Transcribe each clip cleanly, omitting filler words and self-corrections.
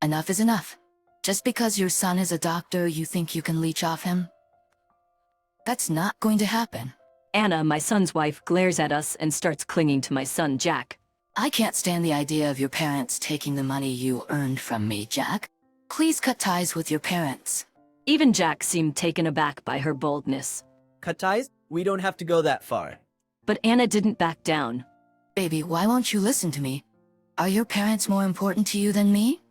enough is enough. Just because your son is a doctor, you think you can leech off him? That's not going to happen. Anna, my son's wife, glares at us and starts clinging to my son, Jack. I can't stand the idea of your parents taking the money you earned from me, Jack. Please cut ties with your parents. Even Jack seemed taken aback by her boldness. Cut ties? We don't have to go that far. But Anna didn't back down. Baby, why won't you listen to me? Are your parents more important to you than me?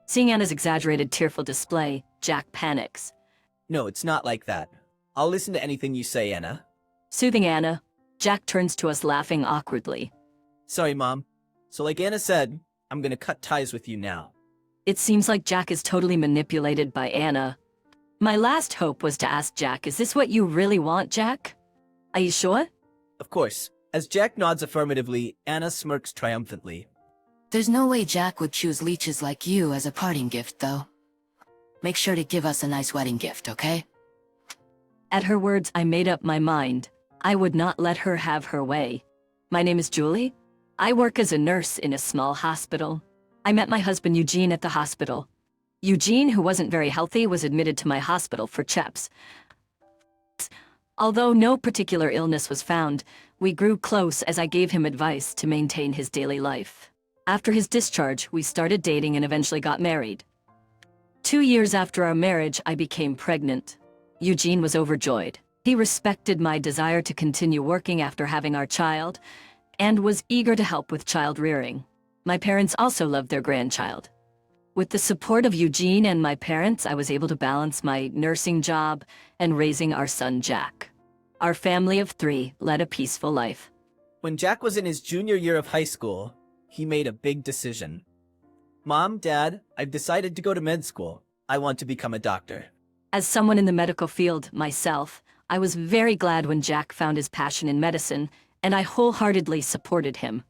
Seeing Anna's exaggerated, tearful display, Jack panics. No, it's not like that. I'll listen to anything you say, Anna. Soothing Anna, Jack turns to us laughing awkwardly. Sorry, Mom. So like Anna said, I'm gonna cut ties with you now. It seems like Jack is totally manipulated by Anna. My last hope was to ask Jack, is this what you really want, Jack? Are you sure? Of course. As Jack nods affirmatively, Anna smirks triumphantly. There's no way Jack would choose leeches like you as a parting gift, though. Make sure to give us a nice wedding gift, okay? At her words, I made up my mind. I would not let her have her way. My name is Julie. I work as a nurse in a small hospital. I met my husband Eugene at the hospital. Eugene, who wasn't very healthy, was admitted to my hospital for checks. Although no particular illness was found, we grew close as I gave him advice to maintain his daily life. After his discharge, we started dating and eventually got married. 2 years after our marriage, I became pregnant. Eugene was overjoyed. He respected my desire to continue working after having our child, and was eager to help with child rearing. My parents also loved their grandchild. With the support of Eugene and my parents, I was able to balance my nursing job and raising our son Jack. Our family of 3 led a peaceful life. When Jack was in his junior year of high school, he made a big decision. Mom, Dad, I've decided to go to med school. I want to become a doctor. As someone in the medical field myself, I was very glad when Jack found his passion in medicine, and I wholeheartedly supported him.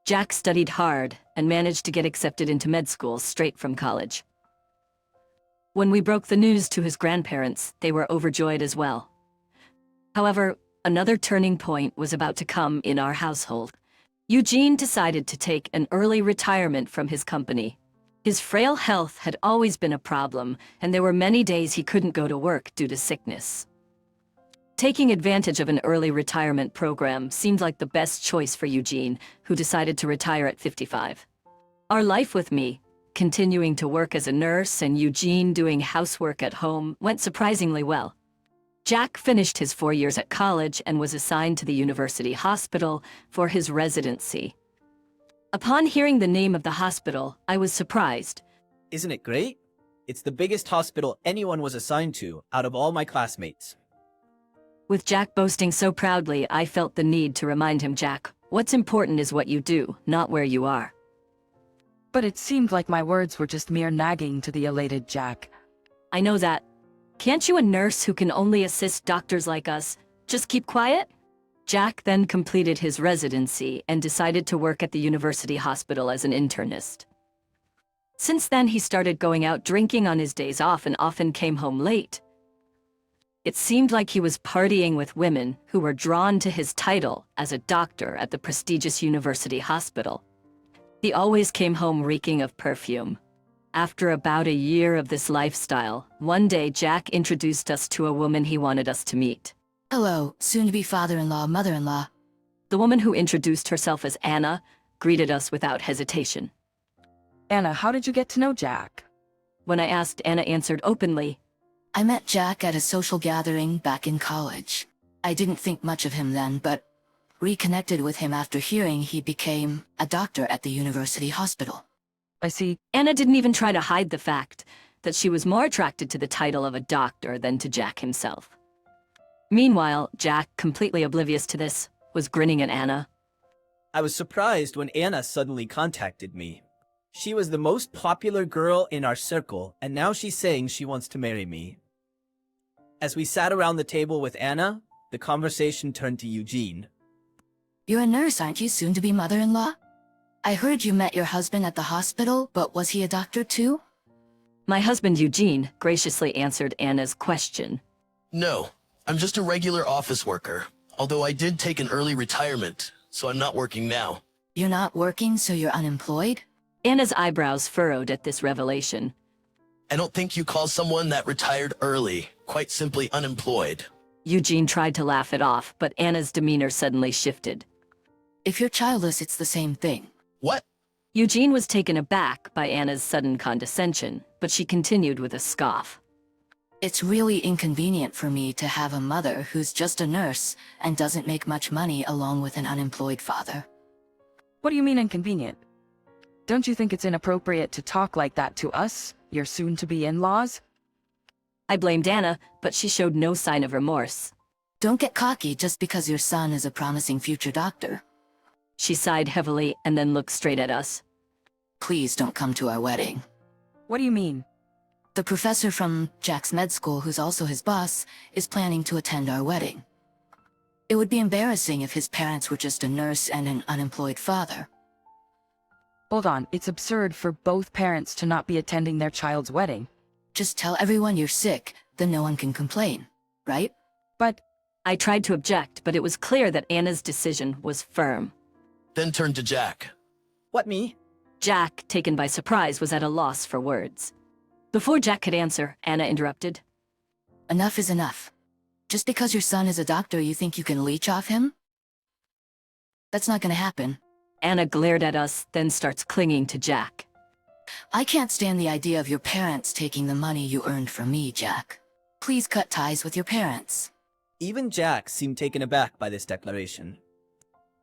Jack studied hard and managed to get accepted into med school straight from college. When we broke the news to his grandparents, they were overjoyed as well. However, another turning point was about to come in our household. Eugene decided to take an early retirement from his company. His frail health had always been a problem, and there were many days he couldn't go to work due to sickness. Taking advantage of an early retirement program seemed like the best choice for Eugene, who decided to retire at 55. Our life with me, continuing to work as a nurse and Eugene doing housework at home, went surprisingly well. Jack finished his 4 years at college and was assigned to the university hospital for his residency. Upon hearing the name of the hospital, I was surprised. Isn't it great? It's the biggest hospital anyone was assigned to out of all my classmates. With Jack boasting so proudly, I felt the need to remind him, Jack, what's important is what you do, not where you are. But it seemed like my words were just mere nagging to the elated Jack. I know that. Can't you, a nurse who can only assist doctors like us, just keep quiet? Jack then completed his residency and decided to work at the university hospital as an internist. Since then, he started going out drinking on his days off and often came home late. It seemed like he was partying with women who were drawn to his title as a doctor at the prestigious university hospital. He always came home reeking of perfume. After about a year of this lifestyle, one day Jack introduced us to a woman he wanted us to meet. Hello, soon-to-be father-in-law, mother-in-law. The woman, who introduced herself as Anna, greeted us without hesitation. Anna, how did you get to know Jack? When I asked, Anna answered openly. I met Jack at a social gathering back in college. I didn't think much of him then, but reconnected with him after hearing he became a doctor at the university hospital. I see. Anna didn't even try to hide the fact that she was more attracted to the title of a doctor than to Jack himself. Meanwhile, Jack, completely oblivious to this, was grinning at Anna. I was surprised when Anna suddenly contacted me. She was the most popular girl in our circle, and now she's saying she wants to marry me. As we sat around the table with Anna, the conversation turned to Eugene. You're a nurse, aren't you, soon-to-be mother-in-law? I heard you met your husband at the hospital, but was he a doctor too? My husband Eugene graciously answered Anna's question. No, I'm just a regular office worker, although I did take an early retirement, so I'm not working now. You're not working, so you're unemployed? Anna's eyebrows furrowed at this revelation. I don't think you call someone that retired early, quite simply unemployed. Eugene tried to laugh it off, but Anna's demeanor suddenly shifted. If you're childless, it's the same thing. What? Eugene was taken aback by Anna's sudden condescension, but she continued with a scoff. It's really inconvenient for me to have a mother who's just a nurse and doesn't make much money along with an unemployed father. What do you mean inconvenient? Don't you think it's inappropriate to talk like that to us, your soon-to-be in-laws? I blamed Anna, but she showed no sign of remorse. Don't get cocky just because your son is a promising future doctor. She sighed heavily and then looked straight at us. Please don't come to our wedding. What do you mean? The professor from Jack's med school, who's also his boss, is planning to attend our wedding. It would be embarrassing if his parents were just a nurse and an unemployed father. Hold on, it's absurd for both parents to not be attending their child's wedding. Just tell everyone you're sick, then no one can complain, right? But I tried to object, but it was clear that Anna's decision was firm. Then turned to Jack. What, me? Jack, taken by surprise, was at a loss for words. Before Jack could answer, Anna interrupted. Enough is enough. Just because your son is a doctor, you think you can leech off him? That's not gonna happen. Anna glared at us, then starts clinging to Jack. I can't stand the idea of your parents taking the money you earned from me, Jack. Please cut ties with your parents. Even Jack seemed taken aback by this declaration.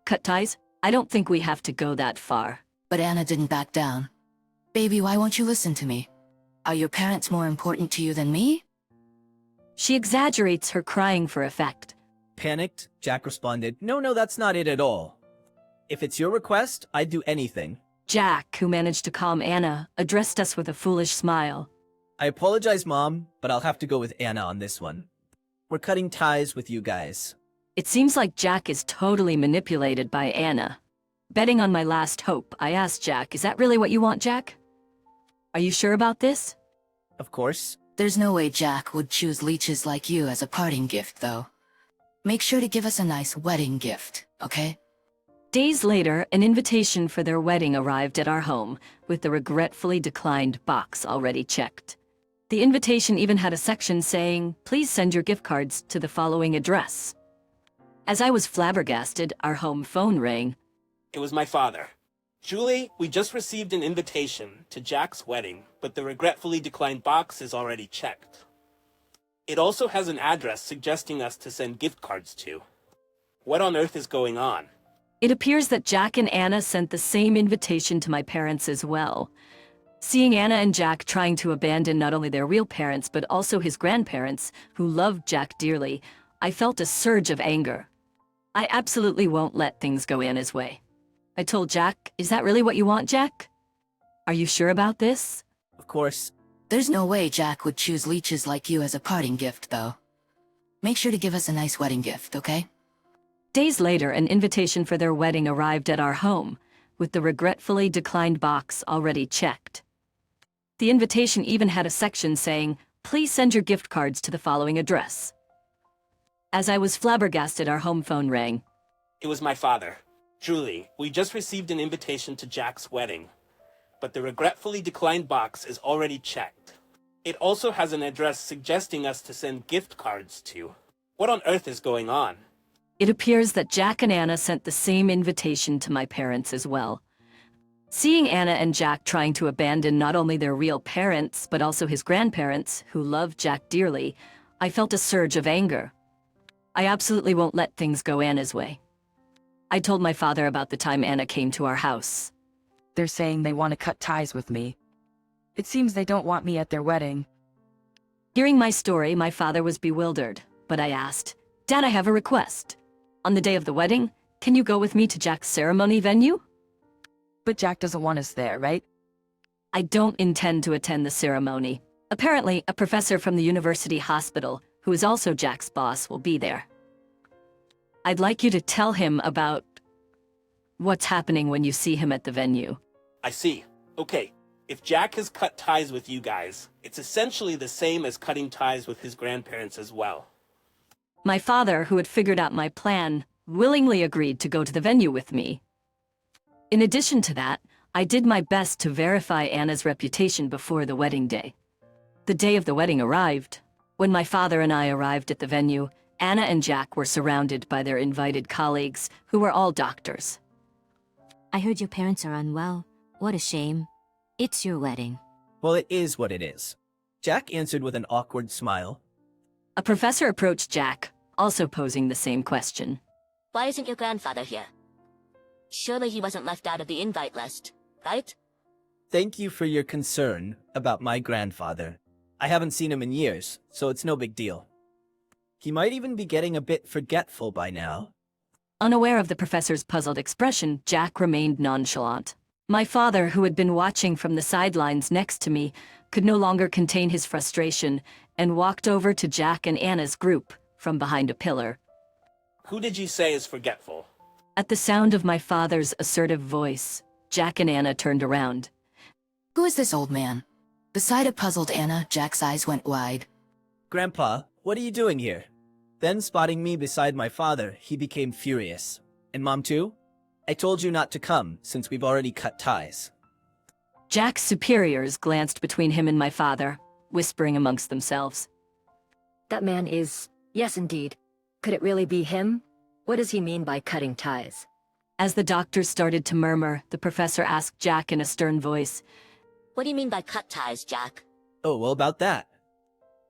Cut ties? I don't think we have to go that far. But Anna didn't back down. Baby, why won't you listen to me? Are your parents more important to you than me? She exaggerates her crying for effect. Panicked, Jack responded, No, that's not it at all. If it's your request, I'd do anything. Jack, who managed to calm Anna, addressed us with a foolish smile. I apologize, Mom, but I'll have to go with Anna on this one. We're cutting ties with you guys. It seems like Jack is totally manipulated by Anna. Betting on my last hope, I asked Jack, is that really what you want, Jack? Are you sure about this? Of course. There's no way Jack would choose leeches like you as a parting gift, though. Make sure to give us a nice wedding gift, okay? Days later, an invitation for their wedding arrived at our home, with the regretfully declined box already checked. The invitation even had a section saying, please send your gift cards to the following address. As I was flabbergasted, our home phone rang. It was my father. Julie, we just received an invitation to Jack's wedding, but the regretfully declined box is already checked. It also has an address suggesting us to send gift cards to. What on earth is going on? It appears that Jack and Anna sent the same invitation to my parents as well. Seeing Anna and Jack trying to abandon not only their real parents, but also his grandparents, who loved Jack dearly, I felt a surge of anger. I absolutely won't let things go Anna's way. I told Jack, is that really what you want, Jack? Are you sure about this? Of course. There's no way Jack would choose leeches like you as a parting gift, though. Make sure to give us a nice wedding gift, okay? Days later, an invitation for their wedding arrived at our home, with the regretfully declined box already checked. The invitation even had a section saying, please send your gift cards to the following address. As I was flabbergasted, our home phone rang. It was my father. Julie, we just received an invitation to Jack's wedding, but the regretfully declined box is already checked. It also has an address suggesting us to send gift cards to. What on earth is going on? It appears that Jack and Anna sent the same invitation to my parents as well. Seeing Anna and Jack trying to abandon not only their real parents, but also his grandparents, who loved Jack dearly, I felt a surge of anger. I absolutely won't let things go Anna's way. I told my father about the time Anna came to our house. They're saying they want to cut ties with me. It seems they don't want me at their wedding. Hearing my story, my father was bewildered, but I asked, Dad, I have a request. On the day of the wedding, can you go with me to Jack's ceremony venue? But Jack doesn't want us there, right? I don't intend to attend the ceremony. Apparently, a professor from the university hospital, who is also Jack's boss, will be there. I'd like you to tell him about what's happening when you see him at the venue. I see. Okay, if Jack has cut ties with you guys, it's essentially the same as cutting ties with his grandparents as well. My father, who had figured out my plan, willingly agreed to go to the venue with me. In addition to that, I did my best to verify Anna's reputation before the wedding day. The day of the wedding arrived. When my father and I arrived at the venue, Anna and Jack were surrounded by their invited colleagues, who were all doctors. I heard your parents are unwell. What a shame. It's your wedding. Well, it is what it is. Jack answered with an awkward smile. A professor approached Jack, also posing the same question. Why isn't your grandfather here? Surely he wasn't left out of the invite list, right? Thank you for your concern about my grandfather. I haven't seen him in years, so it's no big deal. He might even be getting a bit forgetful by now. Unaware of the professor's puzzled expression, Jack remained nonchalant. My father, who had been watching from the sidelines next to me, could no longer contain his frustration and walked over to Jack and Anna's group from behind a pillar. Who did you say is forgetful? At the sound of my father's assertive voice, Jack and Anna turned around. Who is this old man? Beside a puzzled Anna, Jack's eyes went wide. Grandpa, what are you doing here? Then, spotting me beside my father, he became furious. And Mom too? I told you not to come, since we've already cut ties. Jack's superiors glanced between him and my father, whispering amongst themselves. That man is... yes, indeed. Could it really be him? What does he mean by cutting ties? As the doctors started to murmur, the professor asked Jack in a stern voice. What do you mean by cut ties, Jack? Oh, well, about that.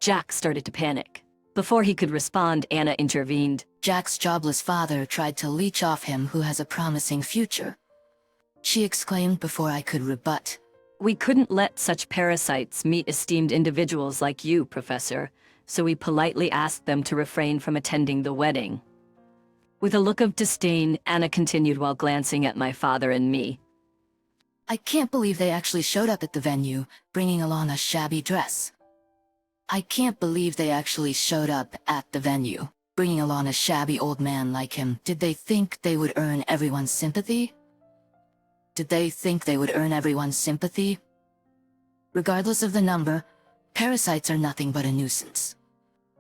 Jack started to panic. Before he could respond, Anna intervened. Jack's jobless father tried to leech off him who has a promising future. She exclaimed before I could rebut. We couldn't let such parasites meet esteemed individuals like you, Professor, so we politely asked them to refrain from attending the wedding. With a look of disdain, Anna continued while glancing at my father and me. I can't believe they actually showed up at the venue, bringing along a shabby dress. I can't believe they actually showed up at the venue, bringing along a shabby old man like him. Did they think they would earn everyone's sympathy? Did they think they would earn everyone's sympathy? Regardless of the number, parasites are nothing but a nuisance.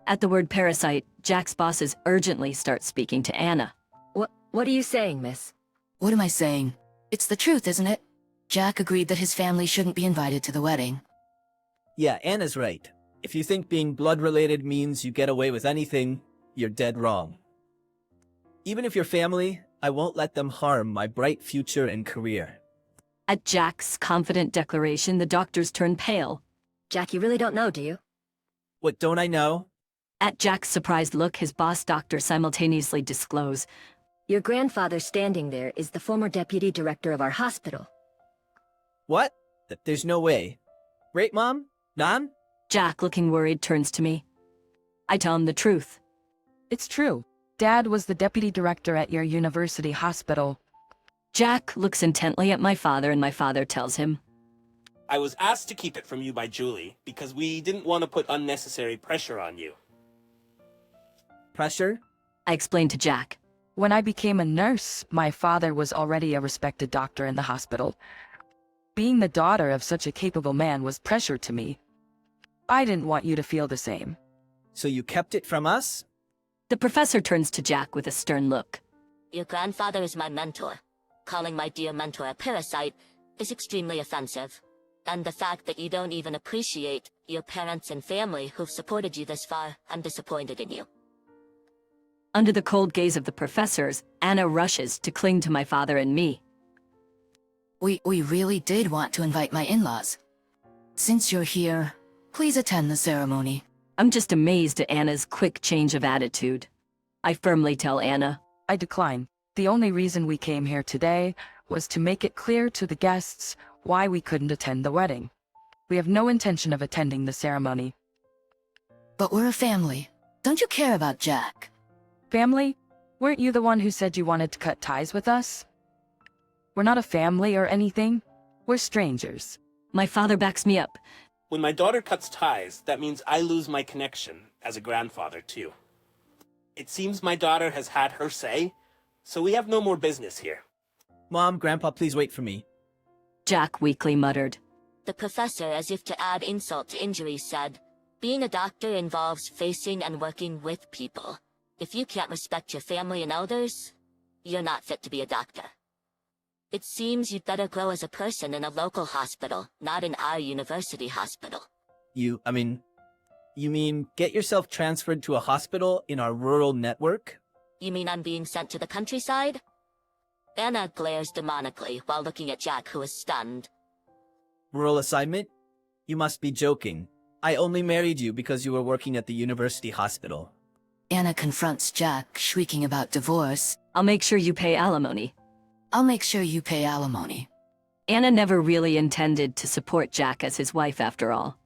At the word parasite, Jack's bosses urgently start speaking to Anna. What are you saying, miss? What am I saying? It's the truth, isn't it? Jack agreed that his family shouldn't be invited to the wedding. Yeah, Anna's right. If you think being blood-related means you get away with anything, you're dead wrong. Even if you're family, I won't let them harm my bright future and career. At Jack's confident declaration, the doctors turned pale. Jack, you really don't know, do you? What don't I know? At Jack's surprised look, his boss doctor simultaneously disclosed. Your grandfather standing there is the former deputy director of our hospital. What? There's no way. Right, Mom? Nan? Jack, looking worried, turns to me. I tell him the truth. It's true. Dad was the deputy director at your university hospital. Jack looks intently at my father, and my father tells him. I was asked to keep it from you by Julie because we didn't want to put unnecessary pressure on you. Pressure? I explained to Jack. When I became a nurse, my father was already a respected doctor in the hospital. Being the daughter of such a capable man was pressure to me. I didn't want you to feel the same. So you kept it from us? The professor turns to Jack with a stern look. Your grandfather is my mentor. Calling my dear mentor a parasite is extremely offensive. And the fact that you don't even appreciate your parents and family who've supported you this far, I'm disappointed in you. Under the cold gaze of the professors, Anna rushes to cling to my father and me. We really did want to invite my in-laws. Since you're here, please attend the ceremony. I'm just amazed at Anna's quick change of attitude. I firmly tell Anna. I decline. The only reason we came here today was to make it clear to the guests why we couldn't attend the wedding. We have no intention of attending the ceremony. But we're a family. Don't you care about Jack? Family? Weren't you the one who said you wanted to cut ties with us? We're not a family or anything. We're strangers. My father backs me up. When my daughter cuts ties, that means I lose my connection as a grandfather, too. It seems my daughter has had her say, so we have no more business here. Mom, Grandpa, please wait for me. Jack weakly muttered. The professor, as if to add insult to injury, said, being a doctor involves facing and working with people. If you can't respect your family and elders, you're not fit to be a doctor. It seems you'd better grow as a person in a local hospital, not in our university hospital. You mean get yourself transferred to a hospital in our rural network? You mean I'm being sent to the countryside? Anna glares demonically while looking at Jack, who is stunned. Rural assignment? You must be joking. I only married you because you were working at the university hospital. Anna confronts Jack, shrieking about divorce. I'll make sure you pay alimony. I'll make sure you pay alimony. Anna never really intended to support Jack as his wife after all.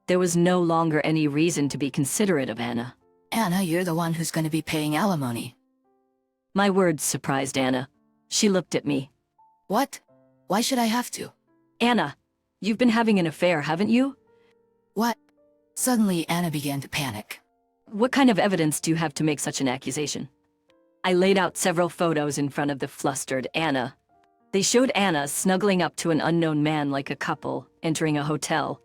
There was no longer any reason to be considerate of Anna. Anna, you're the one who's going to be paying alimony. My words surprised Anna. She looked at me. What? Why should I have to? Anna, you've been having an affair, haven't you? What? Suddenly, Anna began to panic. What kind of evidence do you have to make such an accusation? I laid out several photos in front of the flustered Anna. They showed Anna snuggling up to an unknown man like a couple, entering a hotel.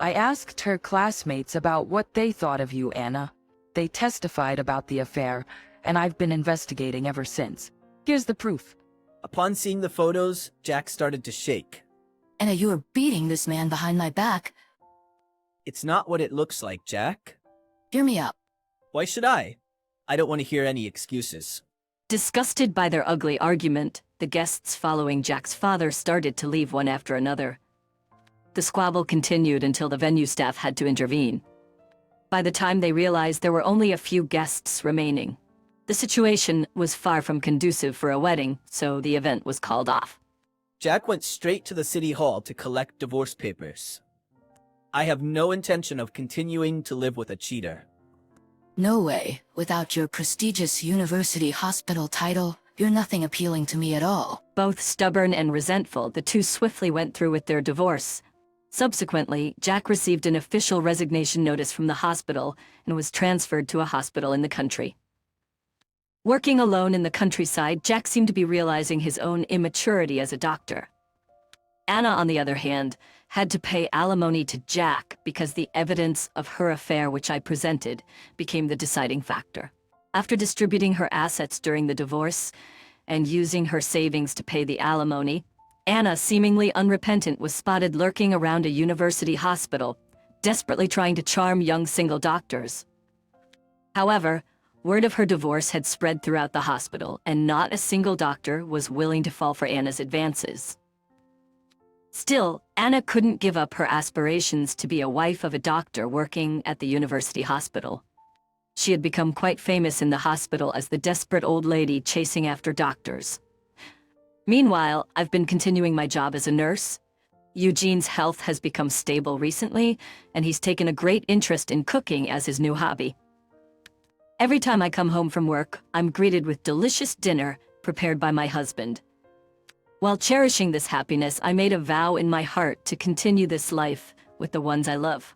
I asked her classmates about what they thought of you, Anna. They testified about the affair, and I've been investigating ever since. Here's the proof. Upon seeing the photos, Jack started to shake. Anna, you were beating this man behind my back. It's not what it looks like, Jack. Hear me out. Why should I? I don't want to hear any excuses. Disgusted by their ugly argument, the guests following Jack's father started to leave one after another. The squabble continued until the venue staff had to intervene. By the time they realized there were only a few guests remaining. The situation was far from conducive for a wedding, so the event was called off. Jack went straight to the city hall to collect divorce papers. I have no intention of continuing to live with a cheater. No way. Without your prestigious university hospital title, you're nothing appealing to me at all. Both stubborn and resentful, the two swiftly went through with their divorce. Subsequently, Jack received an official resignation notice from the hospital and was transferred to a hospital in the country. Working alone in the countryside, Jack seemed to be realizing his own immaturity as a doctor. Anna, on the other hand, had to pay alimony to Jack because the evidence of her affair, which I presented, became the deciding factor. After distributing her assets during the divorce and using her savings to pay the alimony, Anna, seemingly unrepentant, was spotted lurking around a university hospital, desperately trying to charm young single doctors. However, word of her divorce had spread throughout the hospital, and not a single doctor was willing to fall for Anna's advances. Still, Anna couldn't give up her aspirations to be a wife of a doctor working at the university hospital. She had become quite famous in the hospital as the desperate old lady chasing after doctors. Meanwhile, I've been continuing my job as a nurse. Eugene's health has become stable recently, and he's taken a great interest in cooking as his new hobby. Every time I come home from work, I'm greeted with delicious dinner prepared by my husband. While cherishing this happiness, I made a vow in my heart to continue this life with the ones I love.